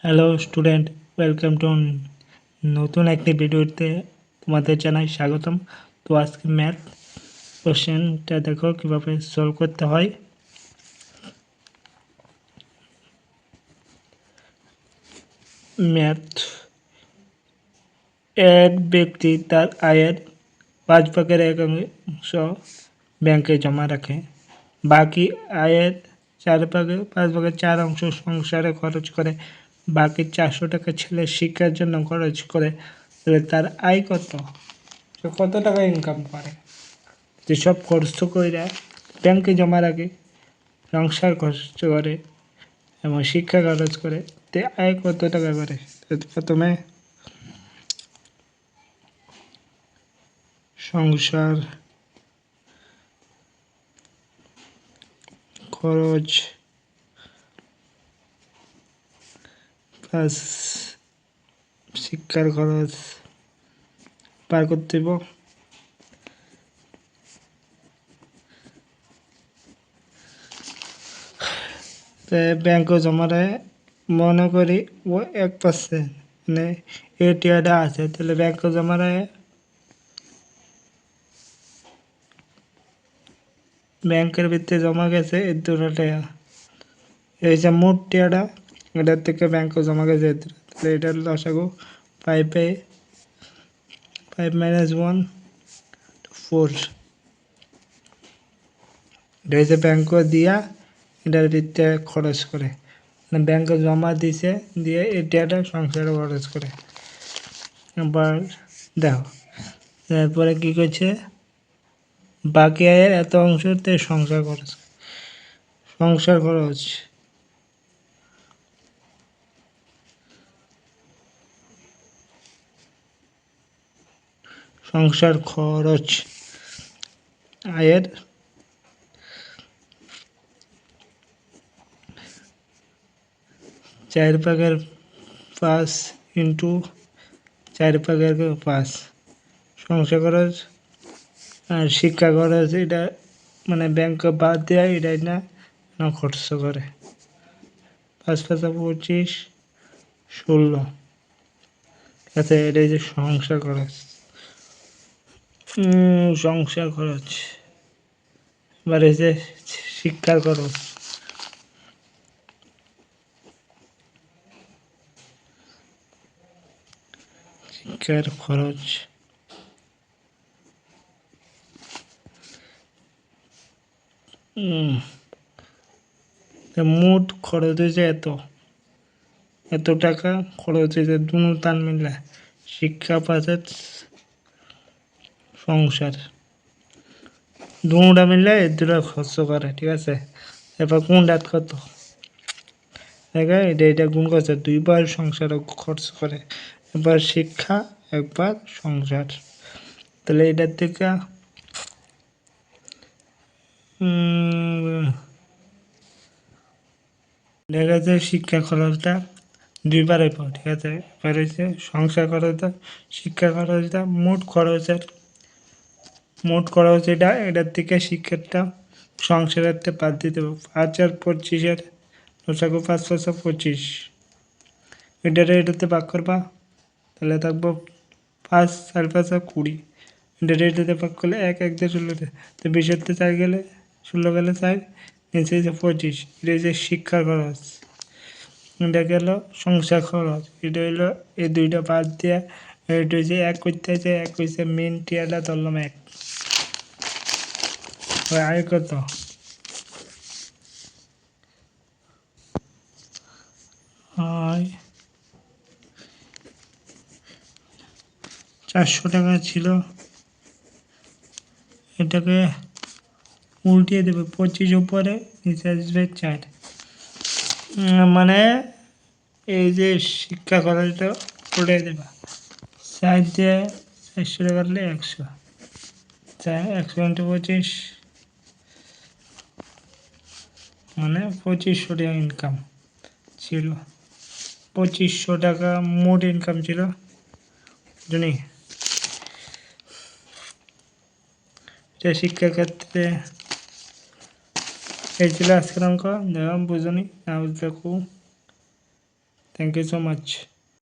Hello student, welcome to নতুন একটি ভিডিওতে তোমাদের জানাই স্বাগতম। তো আজকে ম্যাথ কোশ্চেনটা দেখো কীভাবে সলভ করতে হয়। ম্যাথ, এক ব্যক্তি তার আয়ের 5/1 ব্যাংকে জমা রাখে, বাকি আয়ের 5/4 সংসারে খরচ করে, বাকি 400 টাকা ছেলের শিক্ষার জন্য খরচ করে। তাহলে তার আয় কত টাকা ইনকাম করে? যেসব খরচ করে ব্যাংকে জমা রাখে, সংসার খরচ করে এবং শিক্ষা খরচ করে, তে আয় কত টাকা করে? প্রথমে সংসার খরচ প্লাস শিক্ষার খরচ পার করতে হইব। ব্যাংক জমা রাখে, মনে করি ও 1%, মানে এই টিয়াটা আছে, তাহলে ব্যাংক জমা রাখে, ব্যাংকের ভিতরে জমা গেছে এই 2 টাকা, এই যে মোট টিয়াটা, এটার থেকে ব্যাংক জমা গেছে, তাহলে এটার লসাগু 5 - 1 4। এটা হচ্ছে ব্যাংক দিয়া এটার ভিতরে খরচ করে, মানে ব্যাংকে জমা দিছে, দিয়ে এই টাকাটা সংসারে খরচ করে। আবার দেখো তারপরে কি করছে, বাকি আয়ের এত অংশতে সংসার খরচ, সংসার খরচ সংসার খরচ আয়ের 4/5 ইন্টু 4/5 সংসার খরচ আর শিক্ষা খরচ, এটা মানে ব্যাংক বাদ দেয়, এটাই না খরচ করে। 5×5 = 16। আচ্ছা, এটাই যে সংসার খরচ, সংসার খরচ। এবার এই যে শিক্ষার খরচ, শিক্ষার খরচ মোট খরচ হয়েছে এত টাকা খরচ হয়েছে, দুনো তান মিলে শিক্ষা পাশে সংসার, দুটা মিলে এ দুটা খরচ করে, ঠিক আছে। এবার কোনটা কত দেখা, এটা গুণ করছে, 2 বার সংসার খরচ করে, এবার শিক্ষা, একবার সংসার। তাহলে এটার থেকে দেখা যায় শিক্ষা খরচটা 2 বার হইব, ঠিক আছে। এবার হচ্ছে সংসার খরচটা, শিক্ষা খরচটা, মোট খরচ এটার থেকে শিক্ষাটা সংসারের বাদ দিতে হবে। 5/25 লসাগু 5×5 = 25, এটাতে ভাগ করবা, তাহলে থাকবো 5 4×5 = 20, এটাতে ভাগ করলে 1 1 দিয়ে 16, তো 20 4 গেলে 16 গেলে 4, নিচে যে 25, এটা যে শিক্ষার খরচ, এটা গেল সংসার খরচ, এটা হইলো এই দুইটা বাদ দিয়া, এটা হচ্ছে 1 করতে আছে, 1 হয়েছে মেন টিয়াটা ধরলাম 1। আয় কত? আয় 400 টাকা ছিল, এটাকে উল্টিয়ে দেবে, 25 উপরে, নিচে আসবে 4, মানে এই যে শিক্ষা খরচটা উল্টে দেবে, 4 দিয়ে 400 টাকা কাটলে 100, 100 × 25, মানে 2500 টাকা ইনকাম ছিল, 2500 টাকা মোট ইনকাম ছিল, জানি এটা শিক্ষাক্ষেত্রে। এই ছিল আজকের অঙ্ক, দেখলাম বুঝুনি, না বুঝলে থ্যাংক ইউ সো মাচ।